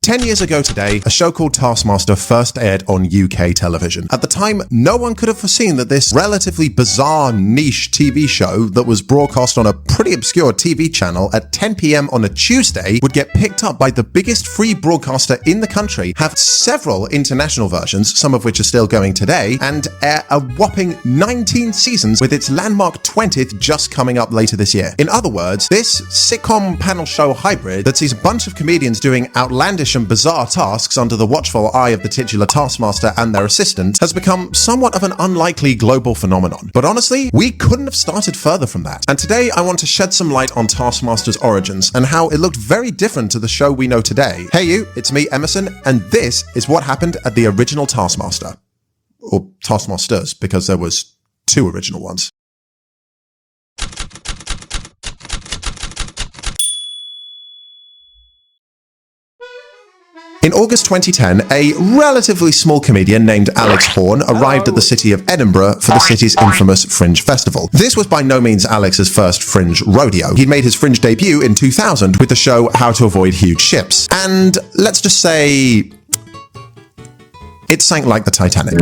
10 years ago today, a show called Taskmaster first aired on UK television. At the time, no one could have foreseen that this relatively bizarre niche TV show that was broadcast on a pretty obscure TV channel at 10 p.m. on a Tuesday would get picked up by the biggest free broadcaster in the country, have several international versions, some of which are still going today, and air a whopping 19 seasons with its landmark 20th just coming up later this year. In other words, this sitcom panel show hybrid that sees a bunch of comedians doing outlandish and bizarre tasks under the watchful eye of the titular Taskmaster and their assistant has become somewhat of an unlikely global phenomenon. But honestly, we couldn't have started further from that. And today I want to shed some light on Taskmaster's origins and how it looked very different to the show we know today. Hey you, it's me, Emerson, and this is what happened at the original Taskmaster. Or Taskmasters, because there was two original ones. In August 2010, a relatively small comedian named Alex Horne arrived at the city of Edinburgh for the city's infamous Fringe Festival. This was by no means Alex's first Fringe rodeo. He'd made his Fringe debut in 2000 with the show How to Avoid Huge Ships. And let's just say, it sank like the Titanic.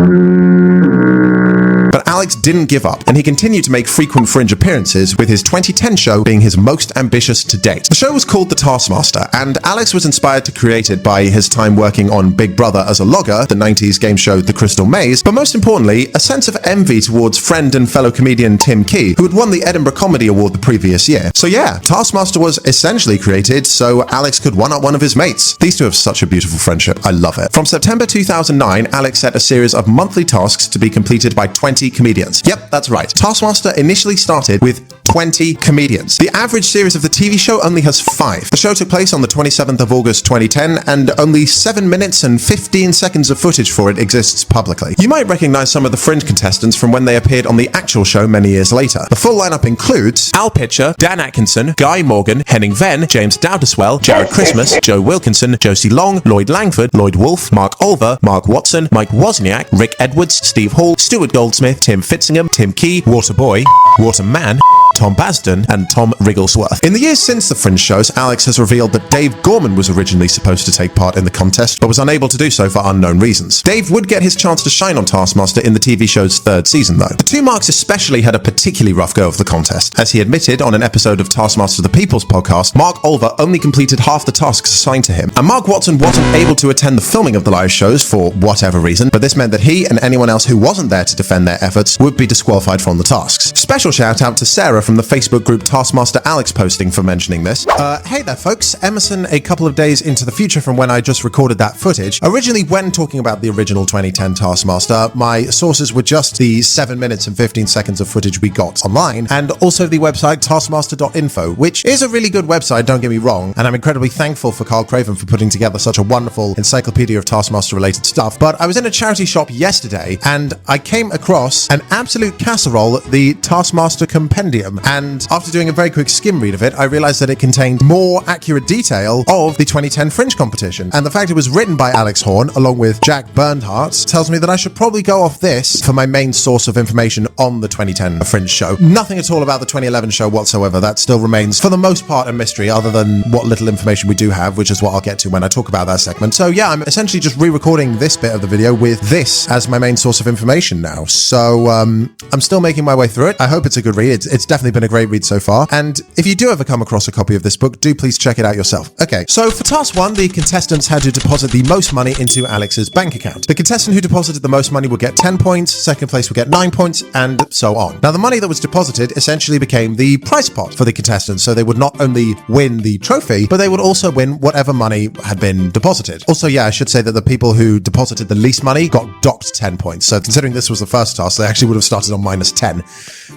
But Alex didn't give up, and he continued to make frequent Fringe appearances, with his 2010 show being his most ambitious to date. The show was called The Taskmaster, and Alex was inspired to create it by his time working on Big Brother as a logger, the 90s game show The Crystal Maze, but most importantly, a sense of envy towards friend and fellow comedian Tim Key, who had won the Edinburgh Comedy Award the previous year. So yeah, Taskmaster was essentially created so Alex could one-up one of his mates. These two have such a beautiful friendship. I love it. From September 2009, Alex set a series of monthly tasks to be completed by 20 comedians. Yep, that's right. Taskmaster initially started with 20 comedians. The average series of the TV show only has 5. The show took place on the 27th of August 2010, and only 7 minutes and 15 seconds of footage for it exists publicly. You might recognize some of the Fringe contestants from when they appeared on the actual show many years later. The full lineup includes Al Pitcher, Dan Atkinson, Guy Morgan, Henning Venn, James Dowdeswell, Jared Christmas, Joe Wilkinson, Josie Long, Lloyd Langford, Lloyd Wolfe, Mark Olver, Mark Watson, Mike Wozniak, Rick Edwards, Steve Hall, Stuart Goldsmith, Tim Fitzingham, Tim Key, Waterboy, Waterman, Tom Basden, and Tom Wrigglesworth. In the years since the Fringe shows, Alex has revealed that Dave Gorman was originally supposed to take part in the contest, but was unable to do so for unknown reasons. Dave would get his chance to shine on Taskmaster in the TV show's 3rd season, though. The two Marks especially had a particularly rough go of the contest. As he admitted on an episode of Taskmaster the People's podcast, Mark Olver only completed half the tasks assigned to him, and Mark Watson wasn't able to attend the filming of the live shows for whatever reason, but this meant that he and anyone else who wasn't there to defend their efforts would be disqualified from the tasks. Special shout out to Sarah from the Facebook group Taskmaster Alex posting for mentioning this. Hey there folks, Emerson a couple of days into the future from when I just recorded that footage. Originally, when talking about the original 2010 Taskmaster, my sources were just the 7 minutes and 15 seconds of footage we got online, and also the website taskmaster.info, which is a really good website, don't get me wrong, and I'm incredibly thankful for Carl Craven for putting together such a wonderful encyclopedia of Taskmaster related stuff. But I was in a charity shop yesterday, and I came across an absolute casserole, the Taskmaster Compendium, and after doing a very quick skim read of it, I realized that it contained more accurate detail of the 2010 Fringe competition. And the fact it was written by Alex Horne, along with Jack Bernhardt, tells me that I should probably go off this for my main source of information on the 2010 Fringe show. Nothing at all about the 2011 show whatsoever. That still remains, for the most part, a mystery, other than what little information we do have, which is what I'll get to when I talk about that segment. So yeah, I'm essentially just re-recording this bit of the video with this as my main source of information now. So I'm still making my way through it. I hope it's a good read. It's definitely been a great read so far, and if you do ever come across a copy of this book, do please check it out yourself. Okay, so for task 1, the contestants had to deposit the most money into Alex's bank account. The contestant who deposited the most money would get 10 points, second place would get 9 points, and so on. Now, the money that was deposited essentially became the prize pot for the contestants, so they would not only win the trophy, but they would also win whatever money had been deposited. Also, yeah, I should say that the people who deposited the least money got docked 10 points, so considering this was the first task, they actually would have started on -10,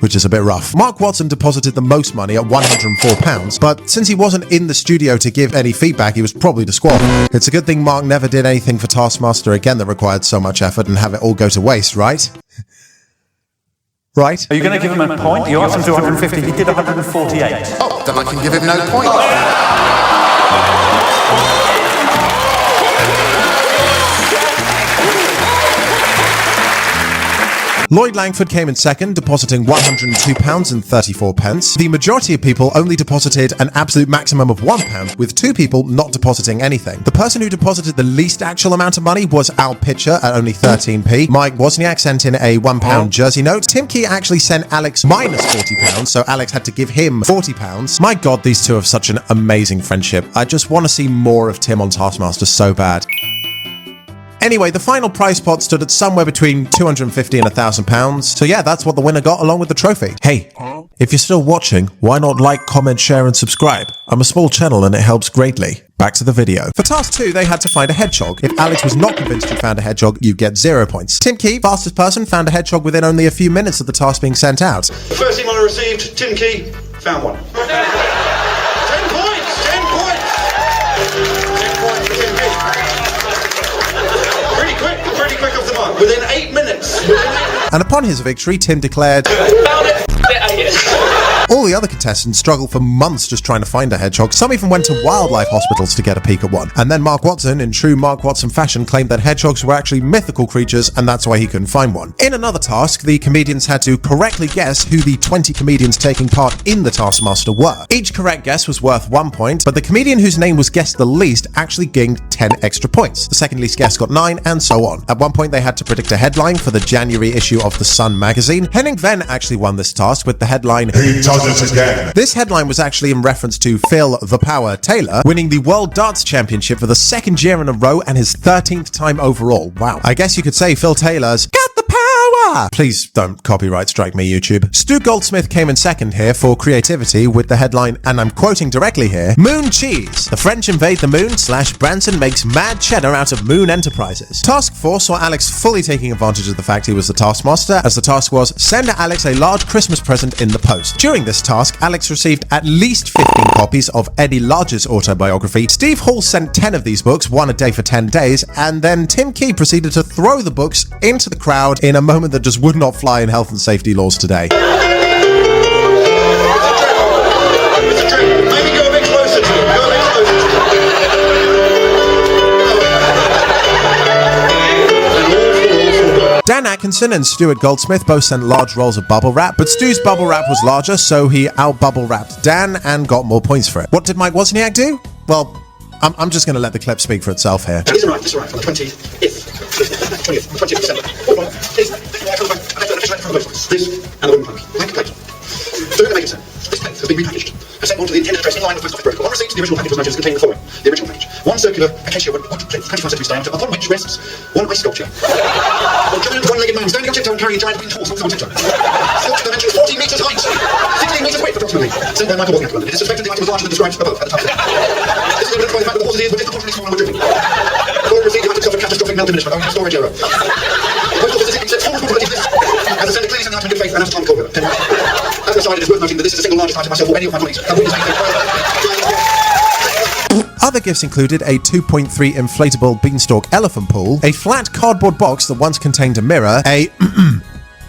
which is a bit rough. Mark Watson deposited the most money at £104, but since he wasn't in the studio to give any feedback, he was probably disqualified. It's a good thing Mark never did anything for Taskmaster again that required so much effort and have it all go to waste, right? Right? Are you going to give him a point? You asked him to 150, he did 148. Oh, then I can give him no point. Lloyd Langford came in second, depositing £102.34. The majority of people only deposited an absolute maximum of £1, with 2 people not depositing anything. The person who deposited the least actual amount of money was Al Pitcher at only 13p. Mike Wozniak sent in a £1 jersey note. Tim Key actually sent Alex minus £40, so Alex had to give him £40. My god, these two have such an amazing friendship. I just want to see more of Tim on Taskmaster so bad. Anyway, the final prize pot stood at somewhere between £250 and £1,000. So yeah, that's what the winner got along with the trophy. Hey, if you're still watching, why not like, comment, share and subscribe? I'm a small channel and it helps greatly. Back to the video. For task 2, they had to find a hedgehog. If Alex was not convinced you found a hedgehog, you get 0 points. Tim Key, fastest person, found a hedgehog within only a few minutes of the task being sent out. The first email I received, Tim Key, found one. 10 points! 10 points! 10 points for Tim Key. Pretty quick off the mark. Within 8 minutes. And upon his victory, Tim declared, Found it. all the other contestants struggled for months just trying to find a hedgehog. Some even went to wildlife hospitals to get a peek at one. And then Mark Watson, in true Mark Watson fashion, claimed that hedgehogs were actually mythical creatures and that's why he couldn't find one. In another task, the comedians had to correctly guess who the 20 comedians taking part in the Taskmaster were. Each correct guess was worth 1 point, but the comedian whose name was guessed the least actually gained 10 extra points. The second least guess got 9, and so on. At one point, they had to predict a headline for the January issue of The Sun magazine. Henning Venn actually won this task with the headline, He does it again. This headline was actually in reference to Phil "The Power" Taylor winning the World Darts Championship for the 2nd year in a row and his 13th time overall. Wow. I guess you could say Phil Taylor's got the power! Please don't copyright strike me, YouTube. Stu Goldsmith came in second here for creativity with the headline, and I'm quoting directly here, Moon Cheese. The French invade the moon / Branson makes mad cheddar out of Moon Enterprises. Task 4 saw Alex fully taking advantage of the fact he was the taskmaster, as the task was, send Alex a large Christmas present in the post. During this task, Alex received at least 15 copies of Eddie Large's autobiography. Steve Hall sent 10 of these books, one a day for 10 days, and then Tim Key proceeded to throw the books into the crowd in a moment that just would not fly in health and safety laws today. Maybe go a bit closer to him. Go a bit closer to him. Dan Atkinson and Stuart Goldsmith both sent large rolls of bubble wrap, but Stu's bubble wrap was larger, so he out-bubble wrapped Dan and got more points for it. What did Mike Wozniak do? Well, I'm just going to let the clip speak for itself here. This arrived on the 20th of December. This and the wooden plank. Blank plate. So in the making this plate has been repackaged and sent on to the intended address in line with the post office protocol. On receipt, the original package was imagined to contain the following. The original package. One circular acacia wood plate, 25 centimeters diameter, upon which rests one ice sculpture. A giant one-legged man standing on tiptoe and carrying a giant green horse also on tiptoe. Sculpture dimensions 40 meters height, 16 meters width approximately. Sent by Michael Wozniak to London. It is suspected the item was larger than described above at the time. This is evidenced by the fact that the horse's ears were disproportionately small and were dripping. Following receipt, the item suffered catastrophic maldiminishment owing to storage error. The post office accepts full responsibility for this. As a sender, clearly sent out in good faith and out of time cold weather. As an aside, it is worth noting that this is the single largest item myself or any of my colleagues have witnessed. Other gifts included a 2.3 inflatable beanstalk elephant pool, a flat cardboard box that once contained a mirror, a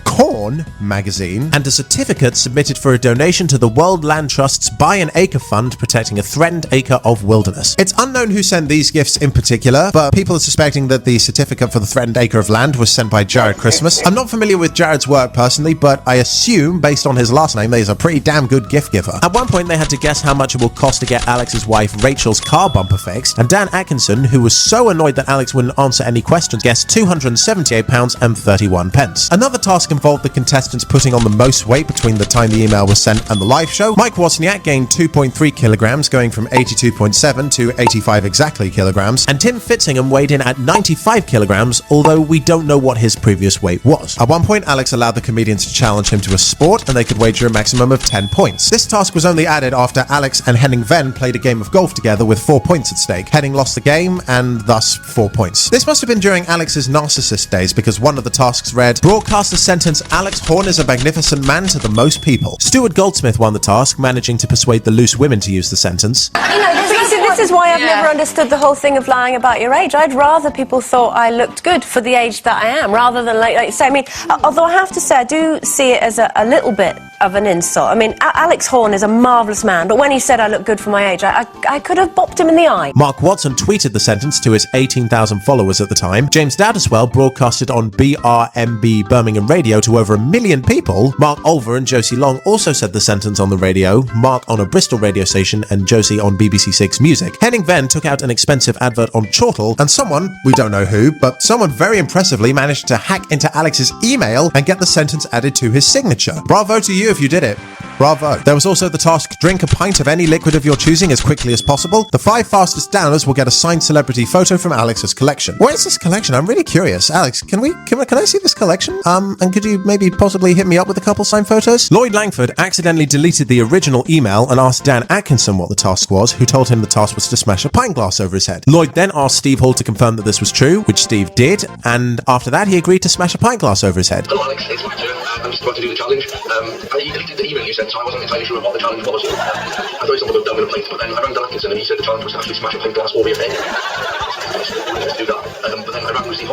Corn magazine, and a certificate submitted for a donation to the World Land Trust's Buy an Acre Fund protecting a threatened acre of wilderness. It's unknown who sent these gifts in particular, but people are suspecting that the certificate for the threatened acre of land was sent by Jared Christmas. I'm not familiar with Jared's work personally, but I assume, based on his last name, that he's a pretty damn good gift giver. At one point, they had to guess how much it will cost to get Alex's wife Rachel's car bumper fixed, and Dan Atkinson, who was so annoyed that Alex wouldn't answer any questions, guessed £278.31. Another task involved the contestants putting on the most weight between the time the email was sent and the live show. Mike Wozniak gained 2.3 kilograms, going from 82.7 to 85 exactly kilograms, and Tim Fitzingham weighed in at 95 kilograms, although we don't know what his previous weight was. At one point, Alex allowed the comedians to challenge him to a sport, and they could wager a maximum of 10 points. This task was only added after Alex and Henning Venn played a game of golf together with 4 points at stake. Henning lost the game, and thus 4 points. This must have been during Alex's narcissist days, because one of the tasks read, broadcast the sentence, Alex Horn is a magnificent man to the most people. Stuart Goldsmith won the task, managing to persuade the loose women to use the sentence. This is why I've never understood the whole thing of lying about your age. I'd rather people thought I looked good for the age that I am, rather than like you say. I mean, although I have to say, I do see it as a little bit of an insult. I mean, Alex Horne is a marvellous man, but when he said I look good for my age, I could have bopped him in the eye. Mark Watson tweeted the sentence to his 18,000 followers at the time. James Dowdeswell broadcasted on BRMB Birmingham radio to over 1 million people. Mark Olver and Josie Long also said the sentence on the radio, Mark on a Bristol radio station and Josie on BBC Six Music. Henning Venn took out an expensive advert on Chortle, and someone, we don't know who, but someone very impressively managed to hack into Alex's email and get the sentence added to his signature. Bravo to you if you did it. Bravo. There was also the task, drink a pint of any liquid of your choosing as quickly as possible. The 5 fastest downers will get a signed celebrity photo from Alex's collection. Where is this collection? I'm really curious. Alex, can I see this collection? And could you maybe possibly hit me up with a couple signed photos? Lloyd Langford accidentally deleted the original email and asked Dan Atkinson what the task was, who told him the task was to smash a pint glass over his head. Lloyd then asked Steve Hall to confirm that this was true, which Steve did, and after that he agreed to smash a pint glass over his head. Hello Alex, it's Matt here. I'm just about to do the challenge. I deleted the email you sent, so I wasn't entirely sure what the challenge was. I thought someone would have done with a plate, but then I rang Dan Atkinson and he said the challenge was to actually smash a pint glass over your head. Let's do that. But then I rang Steve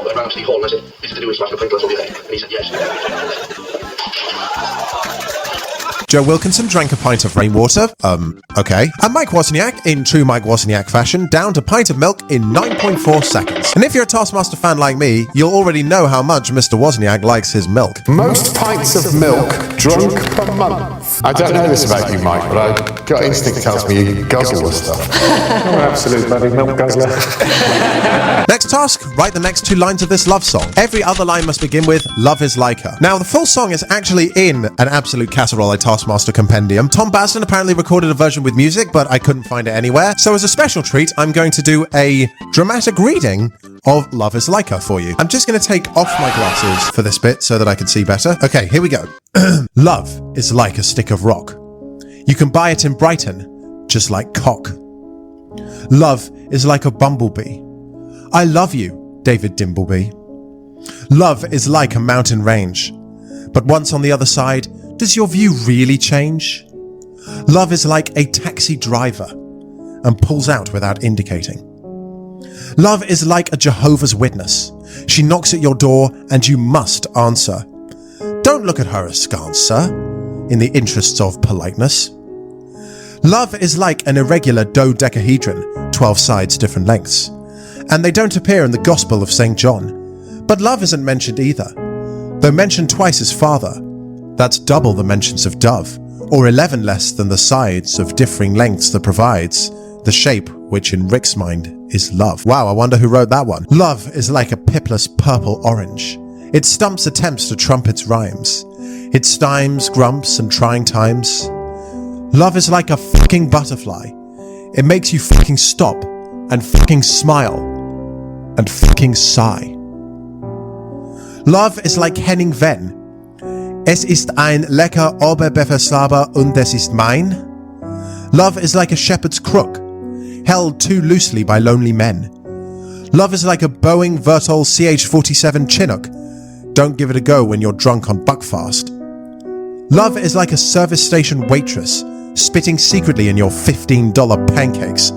Hall and I said, is it to do with smashing a pint glass over your head? And he said, yes. Joe Wilkinson drank a pint of rainwater. Okay. And Mike Wozniak, in true Mike Wozniak fashion, downed a pint of milk in 9.4 seconds. And if you're a Taskmaster fan like me, you'll already know how much Mr. Wozniak likes his milk. Most pints of milk drunk per month. I don't know this about you, Mike, but I gut instinct tells me you guzzle the stuff. Oh, absolute bloody milk guzzler. Next task, write the next 2 lines of this love song. Every other line must begin with, love is like her. Now, the full song is actually in an Absolute Casserole Taskmaster compendium. Tom Basden apparently recorded a version with music, but I couldn't find it anywhere. So as a special treat, I'm going to do a dramatic reading of Love is Like Her for you. I'm just going to take off my glasses for this bit so that I can see better. Okay, here we go. Love is like a stick of rock. You can buy it in Brighton, just like cock. Love is like a bumblebee. I love you, David Dimbleby. Love is like a mountain range. But once on the other side, does your view really change? Love is like a taxi driver and pulls out without indicating. Love is like a Jehovah's Witness. She knocks at your door and you must answer. Don't look at her askance, sir, in the interests of politeness. Love is like an irregular dodecahedron, 12 sides different lengths. And they don't appear in the Gospel of St. John. But love isn't mentioned either. Though mentioned twice as father, that's double the mentions of dove, or 11 less than the sides of differing lengths that provides the shape which in Rick's mind is love. Wow, I wonder who wrote that one. Love is like a pipless purple orange. It stumps attempts to trump its rhymes. It stymes, grumps, and trying times. Love is like a fucking butterfly. It makes you fucking stop and fucking smile and fucking sigh. Love is like Henning Venn. Es ist ein lecker Oberbefehlshaber und es ist mein. Love is like a shepherd's crook, held too loosely by lonely men. Love is like a Boeing Vertol CH-47 Chinook. Don't give it a go when you're drunk on Buckfast. Love is like a service station waitress, spitting secretly in your $15 pancakes.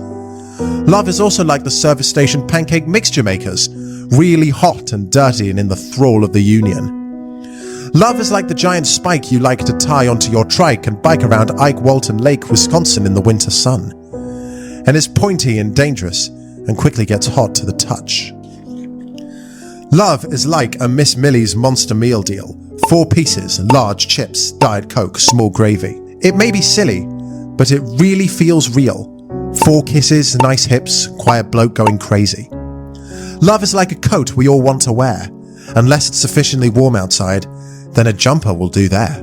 Love is also like the service station pancake mixture makers, really hot and dirty and in the thrall of the union. Love is like the giant spike you like to tie onto your trike and bike around Ike Walton Lake, Wisconsin in the winter sun. And is pointy and dangerous and quickly gets hot to the touch. Love is like a Miss Millie's monster meal deal. 4 pieces, large chips, Diet Coke, small gravy. It may be silly, but it really feels real. 4 kisses, nice hips, quiet bloke going crazy. Love is like a coat we all want to wear. Unless it's sufficiently warm outside, then a jumper will do there.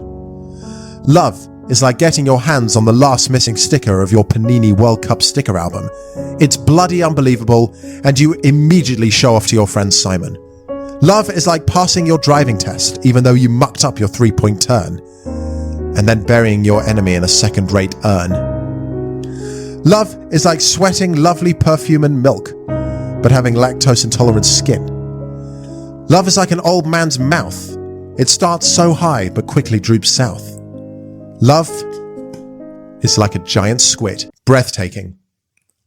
Love is like getting your hands on the last missing sticker of your Panini World Cup sticker album. It's bloody unbelievable, and you immediately show off to your friend Simon. Love is like passing your driving test, even though you mucked up your 3-point turn, and then burying your enemy in a second-rate urn. Love is like sweating lovely perfume and milk, but having lactose-intolerant skin. Love is like an old man's mouth. It starts so high, but quickly droops south. Love is like a giant squid. Breathtaking.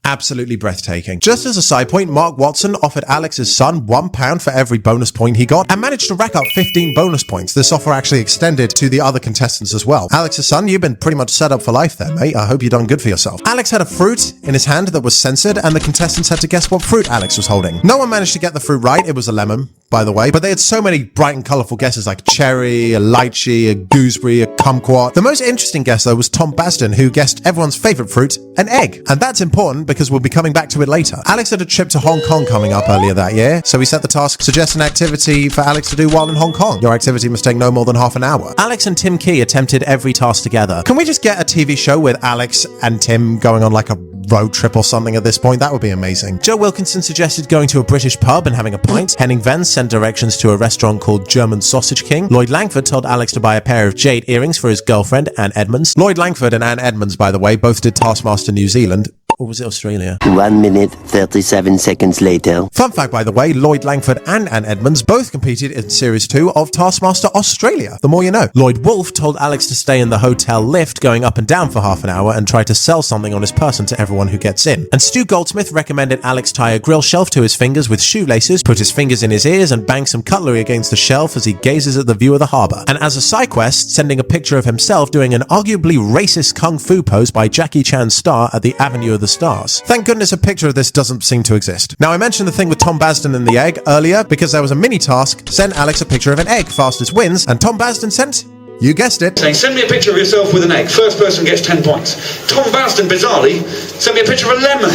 Absolutely breathtaking. Just as a side point, Mark Watson offered Alex's son £1 for every bonus point he got and managed to rack up 15 bonus points. This offer actually extended to the other contestants as well. Alex's son, you've been pretty much set up for life there, mate. I hope you've done good for yourself. Alex had a fruit in his hand that was censored, and the contestants had to guess what fruit Alex was holding. No one managed to get the fruit right. It was a lemon, by the way, but they had so many bright and colourful guesses like cherry, a lychee, a gooseberry, a kumquat. The most interesting guess, though, was Tom Basden, who guessed everyone's favourite fruit, an egg. And that's important because we'll be coming back to it later. Alex had a trip to Hong Kong coming up earlier that year, so he set the task, suggest an activity for Alex to do while in Hong Kong. Your activity must take no more than half an hour. Alex and Tim Key attempted every task together. Can we just get a TV show with Alex and Tim going on like a road trip or something at this point? That would be amazing. Joe Wilkinson suggested going to a British pub and having a pint. Henning Venn sent directions to a restaurant called German Sausage King. Lloyd Langford told Alex to buy a pair of jade earrings for his girlfriend, Anne Edmonds. Lloyd Langford and Anne Edmonds, by the way, both did Taskmaster New Zealand. Or was it Australia? 1 minute, 37 seconds later. Fun fact, by the way, Lloyd Langford and Anne Edmonds both competed in Series 2 of Taskmaster Australia. The more you know. Lloyd Wolfe told Alex to stay in the hotel lift going up and down for half an hour and try to sell something on his person to everyone who gets in. And Stu Goldsmith recommended Alex tie a grill shelf to his fingers with shoelaces, put his fingers in his ears and bang some cutlery against the shelf as he gazes at the view of the harbour. And as a side quest, sending a picture of himself doing an arguably racist kung fu pose by Jackie Chan's star at the Avenue of the Stars. Thank goodness a picture of this doesn't seem to exist. Now, I mentioned the thing with Tom Basden and the egg earlier because there was a mini task, send Alex a picture of an egg, fastest wins, and Tom Basden sent, you guessed it, Saying, send me a picture of yourself with an egg. First person gets 10 points. Tom Basden, bizarrely, sent me a picture of a lemon.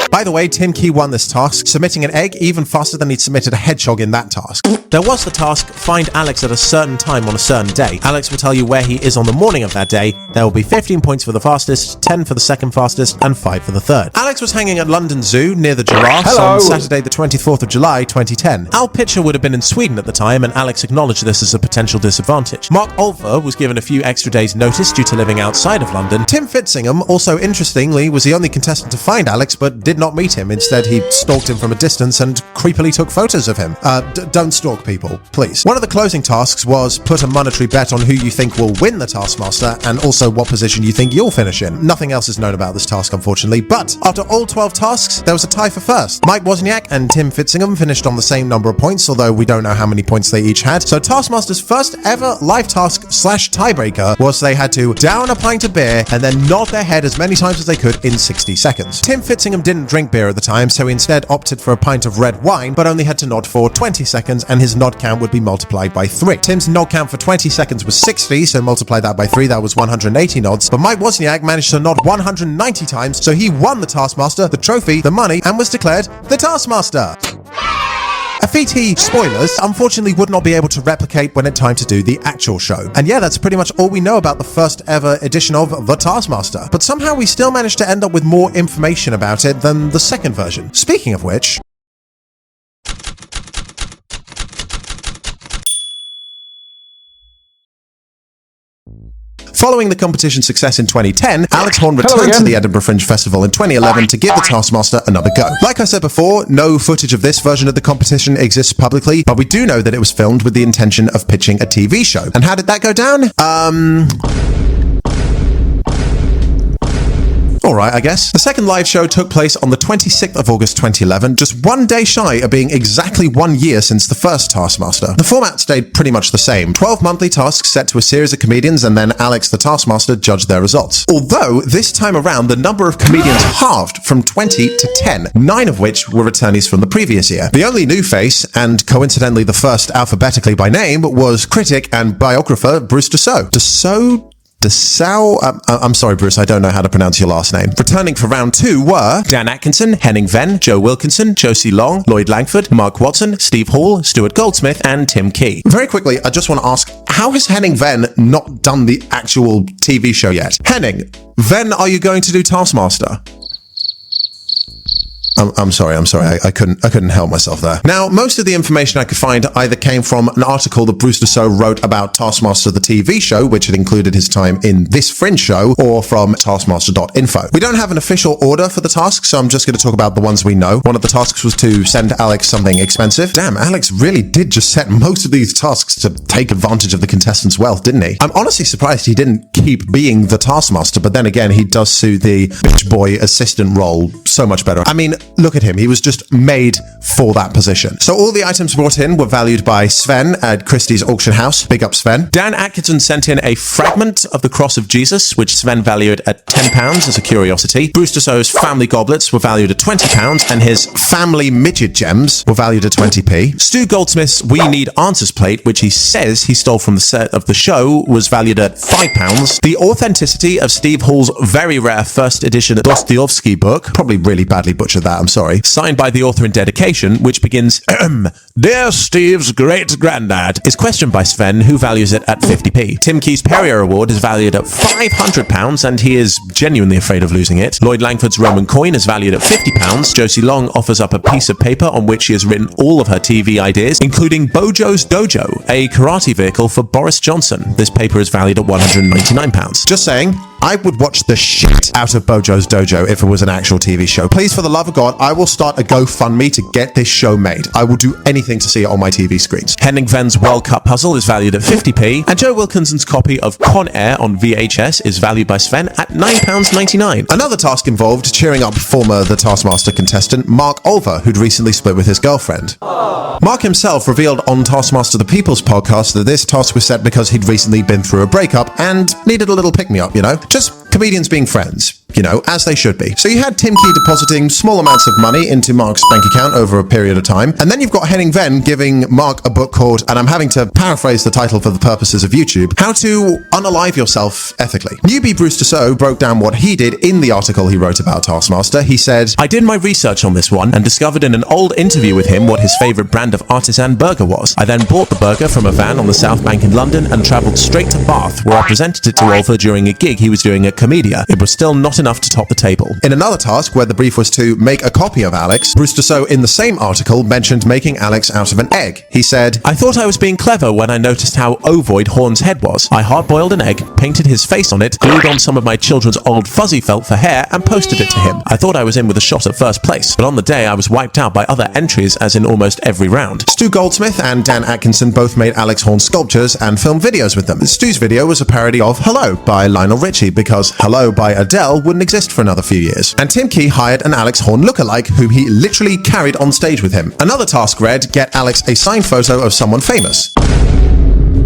By the way, Tim Key won this task, submitting an egg even faster than he'd submitted a hedgehog in that task. There was the task, find Alex at a certain time on a certain day. Alex will tell you where he is on the morning of that day. There will be 15 points for the fastest, 10 for the second fastest, and 5 for the third. Alex was hanging at London Zoo near the giraffes on Saturday the 24th of July 2010. Al Pitcher would have been in Sweden at the time, and Alex acknowledged this as a potential disadvantage. Mark Olver was given a few extra days' notice due to living outside of London. Tim Fitzingham, also interestingly, was the only contestant to find Alex, but did not meet him. Instead, he stalked him from a distance and creepily took photos of him. Don't stalk people, please. One of the closing tasks was put a monetary bet on who you think will win the Taskmaster and also what position you think you'll finish in. Nothing else is known about this task, unfortunately, but after all 12 tasks, there was a tie for first. Mike Wozniak and Tim Fitzingham finished on the same number of points, although we don't know how many points they each had. So Taskmaster's first ever live task / tiebreaker was they had to down a pint of beer and then nod their head as many times as they could in 60 seconds. Tim Fitzingham didn't drink beer at the time, so he instead opted for a pint of red wine, but only had to nod for 20 seconds, and his nod count would be multiplied by 3. Tim's nod count for 20 seconds was 60, so multiply that by 3, that was 180 nods, but Mike Wozniak managed to nod 190 times, so he won the Taskmaster, the trophy, the money, and was declared the Taskmaster. A feat he, spoilers, unfortunately would not be able to replicate when it's time to do the actual show. And yeah, that's pretty much all we know about the first ever edition of The Taskmaster. But somehow we still managed to end up with more information about it than the second version. Speaking of which... Following the competition's success in 2010, Alex Horne returned to the Edinburgh Fringe Festival in 2011 to give the Taskmaster another go. Like I said before, no footage of this version of the competition exists publicly, but we do know that it was filmed with the intention of pitching a TV show. And how did that go down? Alright, I guess. The second live show took place on the 26th of August 2011, just 1 day shy of being exactly 1 year since the first Taskmaster. The format stayed pretty much the same. 12 monthly tasks set to a series of comedians, and then Alex the Taskmaster judged their results. Although, this time around, the number of comedians halved from 20 to 10, 9 of which were returnees from the previous year. The only new face, and coincidentally the first alphabetically by name, was critic and biographer Bruce Dussault. I'm sorry, Bruce, I don't know how to pronounce your last name. Returning for round 2 were Dan Atkinson, Henning Venn, Joe Wilkinson, Josie Long, Lloyd Langford, Mark Watson, Steve Hall, Stuart Goldsmith, and Tim Key. Very quickly, I just want to ask, how has Henning Venn not done the actual TV show yet? Henning, Venn, are you going to do Taskmaster? I'm sorry. I couldn't help myself there. Now, most of the information I could find either came from an article that Bruce Dassault wrote about Taskmaster the TV show, which had included his time in this Fringe show, or from taskmaster.info. We don't have an official order for the tasks, so I'm just going to talk about the ones we know. One of the tasks was to send Alex something expensive. Damn, Alex really did just set most of these tasks to take advantage of the contestants' wealth, didn't he? I'm honestly surprised he didn't keep being the Taskmaster, but then again, he does suit the bitch boy assistant role so much better. I mean, look at him. He was just made for that position. So all the items brought in were valued by Sven at Christie's auction house. Big up, Sven. Dan Atkinson sent in a fragment of the cross of Jesus, which Sven valued at £10 as a curiosity. Bruce Dassault's family goblets were valued at £20, and his family midget gems were valued at 20p. Stu Goldsmith's We Need Answers plate, which he says he stole from the set of the show, was valued at £5. The authenticity of Steve Hall's very rare first edition Dostoevsky book, probably really badly butchered that, I'm sorry, signed by the author in dedication, which begins, Dear Steve's great-granddad, is questioned by Sven, who values it at 50p. Tim Key's Perrier Award is valued at £500, and he is genuinely afraid of losing it. Lloyd Langford's Roman coin is valued at £50. Josie Long offers up a piece of paper on which she has written all of her TV ideas, including Bojo's Dojo, a karate vehicle for Boris Johnson. This paper is valued at £199. Just saying, I would watch the shit out of Bojo's Dojo if it was an actual TV show. Please, for the love of God, I will start a GoFundMe to get this show made. I will do anything to see it on my TV screens. Henning Ven's World Cup puzzle is valued at 50p, and Joe Wilkinson's copy of Con Air on VHS is valued by Sven at £9.99. Another task involved cheering up former The Taskmaster contestant Mark Olver, who'd recently split with his girlfriend. Mark himself revealed on Taskmaster the People's podcast that this task was set because he'd recently been through a breakup and needed a little pick-me-up, you know? Just comedians being friends, you know, as they should be. So you had Tim Key depositing small amounts of money into Mark's bank account over a period of time, and then you've got Henning Venn giving Mark a book called, and I'm having to paraphrase the title for the purposes of YouTube, How to Unalive Yourself Ethically. Newbie Bruce Dassault broke down what he did in the article he wrote about Taskmaster. He said, I did my research on this one and discovered in an old interview with him what his favourite brand of artisan burger was. I then bought the burger from a van on the South Bank in London and travelled straight to Bath, where I presented it to Olver during a gig he was doing at Comedia. It was still not enough to top the table. In another task, where the brief was to make a copy of Alex, Bruce Dassault in the same article mentioned making Alex out of an egg. He said, I thought I was being clever when I noticed how ovoid Horn's head was. I hard-boiled an egg, painted his face on it, glued on some of my children's old fuzzy felt for hair, and posted it to him. I thought I was in with a shot at first place, but on the day I was wiped out by other entries as in almost every round. Stu Goldsmith and Dan Atkinson both made Alex Horn sculptures and filmed videos with them. Stu's video was a parody of Hello by Lionel Richie, because Hello by Adele wouldn't exist for another few years. And Tim Key hired an Alex Horn lookalike whom he literally carried on stage with him. Another task read, get Alex a signed photo of someone famous.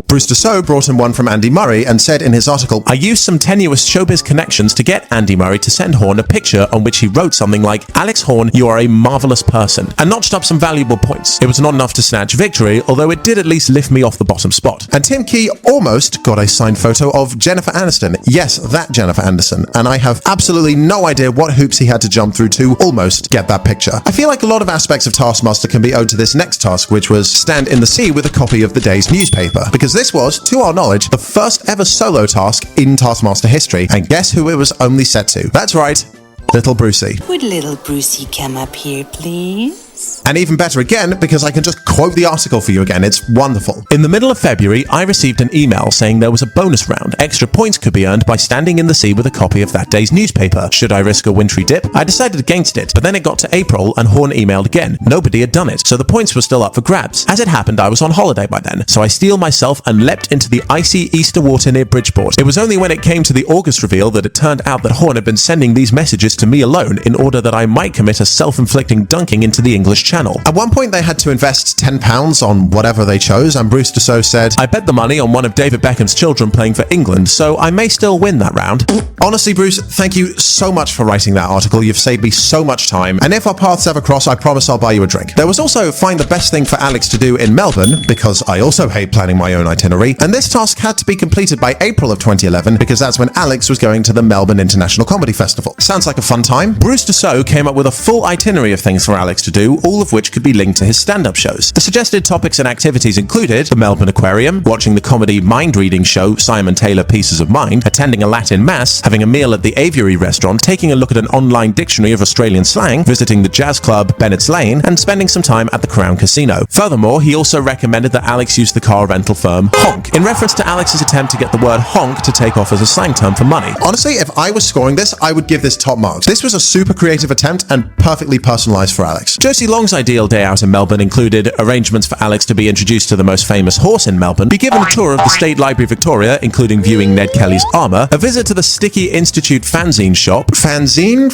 Bruce Dassault brought him one from Andy Murray and said in his article, I used some tenuous showbiz connections to get Andy Murray to send Horn a picture on which he wrote something like, Alex Horn, you are a marvellous person, and notched up some valuable points. It was not enough to snatch victory, although it did at least lift me off the bottom spot. And Tim Key almost got a signed photo of Jennifer Aniston. Yes, that Jennifer Aniston. And I have absolutely no idea what hoops he had to jump through to almost get that picture. I feel like a lot of aspects of Taskmaster can be owed to this next task, which was stand in the sea with a copy of the day's newspaper, because this was, to our knowledge, the first ever solo task in Taskmaster history, and guess who it was only set to? That's right, Little Brucey. Would little Brucey come up here, please? And even better again, because I can just quote the article for you again. It's wonderful. In the middle of February, I received an email saying there was a bonus round. Extra points could be earned by standing in the sea with a copy of that day's newspaper. Should I risk a wintry dip? I decided against it, but then it got to April and Horn emailed again. Nobody had done it, so the points were still up for grabs. As it happened, I was on holiday by then, so I steeled myself and leapt into the icy Easter water near Bridgeport. It was only when it came to the August reveal that it turned out that Horn had been sending these messages to me alone in order that I might commit a self-inflicting dunking into the English Channel. At one point, they had to invest £10 on whatever they chose, and Bruce Dassault said, I bet the money on one of David Beckham's children playing for England, so I may still win that round. Honestly, Bruce, thank you so much for writing that article. You've saved me so much time, and if our paths ever cross, I promise I'll buy you a drink. There was also find the best thing for Alex to do in Melbourne, because I also hate planning my own itinerary, and this task had to be completed by April of 2011, because that's when Alex was going to the Melbourne International Comedy Festival. Sounds like a fun time. Bruce Dassault came up with a full itinerary of things for Alex to do, do, all of which could be linked to his stand-up shows. The suggested topics and activities included the Melbourne Aquarium, watching the comedy mind-reading show Simon Taylor Pieces of Mind, attending a Latin mass, having a meal at the Aviary restaurant, taking a look at an online dictionary of Australian slang, visiting the jazz club Bennett's Lane, and spending some time at the Crown Casino. Furthermore, he also recommended that Alex use the car rental firm Honk, in reference to Alex's attempt to get the word honk to take off as a slang term for money. Honestly, if I was scoring this, I would give this top marks. This was a super creative attempt and perfectly personalised for Alex. Josie Long's ideal day out in Melbourne included arrangements for Alex to be introduced to the most famous horse in Melbourne, be given a tour of the State Library Victoria, including viewing Ned Kelly's armour, a visit to the Sticky Institute fanzine shop. Fanzine?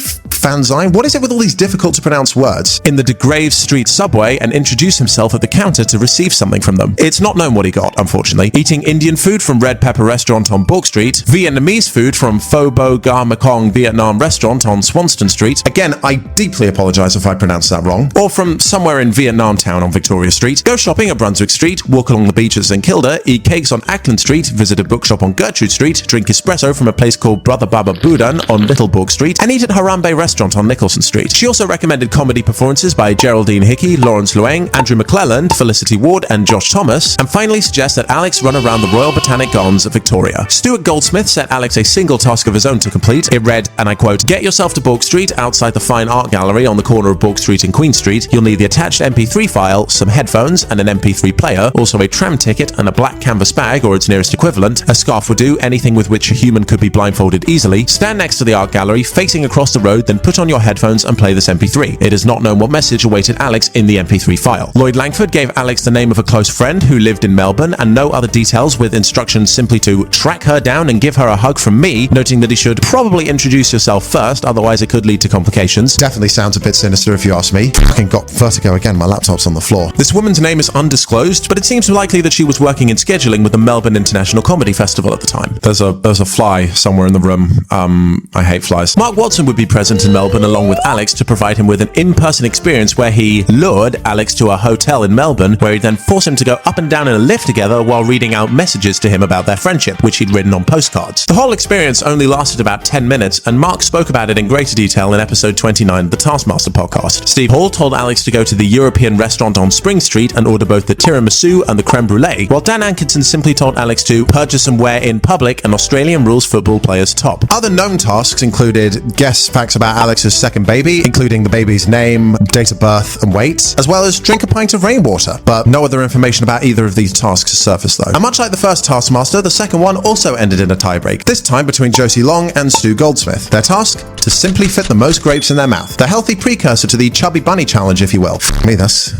What is it with all these difficult to pronounce words? In the De Graves Street subway, and introduce himself at the counter to receive something from them. It's not known what he got, unfortunately. Eating Indian food from Red Pepper Restaurant on Bourke Street, Vietnamese food from Pho Bo Gar Mekong Vietnam Restaurant on Swanston Street. Again, I deeply apologise if I pronounced that wrong. Or from somewhere in Vietnam Town on Victoria Street. Go shopping at Brunswick Street, walk along the beach at St Kilda, eat cakes on Ackland Street, visit a bookshop on Gertrude Street, drink espresso from a place called Brother Baba Budan on Little Bourke Street, and eat at Harambe Restaurant on Nicholson Street. She also recommended comedy performances by Geraldine Hickey, Lawrence Luang, Andrew McClelland, Felicity Ward, and Josh Thomas, and finally suggests that Alex run around the Royal Botanic Gardens at Victoria. Stuart Goldsmith set Alex a single task of his own to complete. It read, and I quote, "Get yourself to Bourke Street, outside the Fine Art Gallery on the corner of Bourke Street and Queen Street. You'll need the attached MP3 file, some headphones, and an MP3 player, also a tram ticket and a black canvas bag or its nearest equivalent. A scarf would do, anything with which a human could be blindfolded easily. Stand next to the art gallery, facing across the road, then put on your headphones and play this MP3. It is not known what message awaited Alex in the MP3 file." Lloyd Langford gave Alex the name of a close friend who lived in Melbourne and no other details, with instructions simply to track her down and give her a hug from me, noting that he should probably introduce yourself first, otherwise it could lead to complications. Definitely sounds a bit sinister if you ask me. Fucking got vertigo again, my laptop's on the floor. This woman's name is undisclosed, but it seems likely that she was working in scheduling with the Melbourne International Comedy Festival at the time. There's a fly somewhere in the room. I hate flies. Mark Watson would be present in Melbourne along with Alex to provide him with an in-person experience where he lured Alex to a hotel in Melbourne, where he'd then force him to go up and down in a lift together while reading out messages to him about their friendship, which he'd written on postcards. The whole experience only lasted about 10 minutes, and Mark spoke about it in greater detail in episode 29 of the Taskmaster podcast. Steve Hall told Alex to go to the European restaurant on Spring Street and order both the tiramisu and the creme brulee, while Dan Ankinson simply told Alex to purchase and wear in public an Australian rules football player's top. Other known tasks included guess facts about Alex's second baby, including the baby's name, date of birth, and weight, as well as drink a pint of rainwater. But no other information about either of these tasks has surfaced though. And much like the first Taskmaster, the second one also ended in a tiebreak, this time between Josie Long and Stu Goldsmith. Their task? To simply fit the most grapes in their mouth. The healthy precursor to the Chubby Bunny Challenge, if you will. Me, that's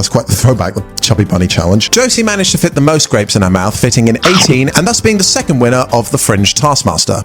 quite the throwback, the Chubby Bunny Challenge. Josie managed to fit the most grapes in her mouth, fitting in 18, and thus being the second winner of the Fringe Taskmaster.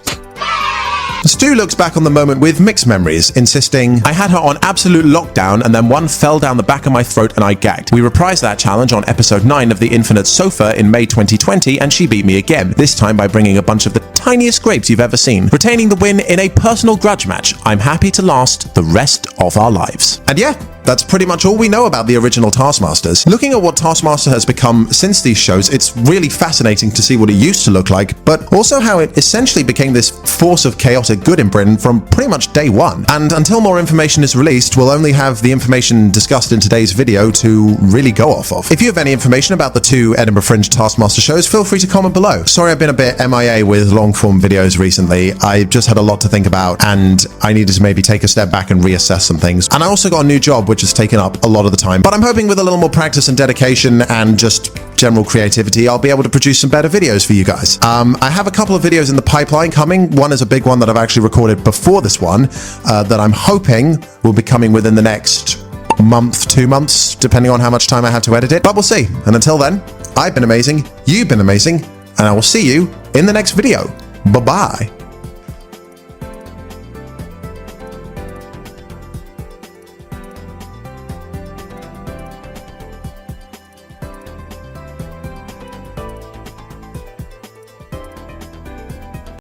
Stu looks back on the moment with mixed memories, insisting, "I had her on absolute lockdown and then one fell down the back of my throat and I gagged. We reprised that challenge on episode 9 of The Infinite Sofa in May 2020 and she beat me again, this time by bringing a bunch of the tiniest grapes you've ever seen, retaining the win in a personal grudge match. I'm happy to last the rest of our lives." And yeah, that's pretty much all we know about the original Taskmasters. Looking at what Taskmaster has become since these shows, it's really fascinating to see what it used to look like, but also how it essentially became this force of chaotic good in Britain from pretty much day one. And until more information is released, we'll only have the information discussed in today's video to really go off of. If you have any information about the two Edinburgh Fringe Taskmaster shows, feel free to comment below. Sorry I've been a bit MIA with long-form videos recently. I just had a lot to think about and I needed to maybe take a step back and reassess some things. And I also got a new job which has taken up a lot of the time. But I'm hoping with a little more practice and dedication and just general creativity, I'll be able to produce some better videos for you guys. I have a couple of videos in the pipeline coming. One is a big one that I've actually recorded before this one that I'm hoping will be coming within the next month, 2 months, depending on how much time I have to edit it. But we'll see. And until then, I've been amazing, you've been amazing, and I will see you in the next video. Bye-bye.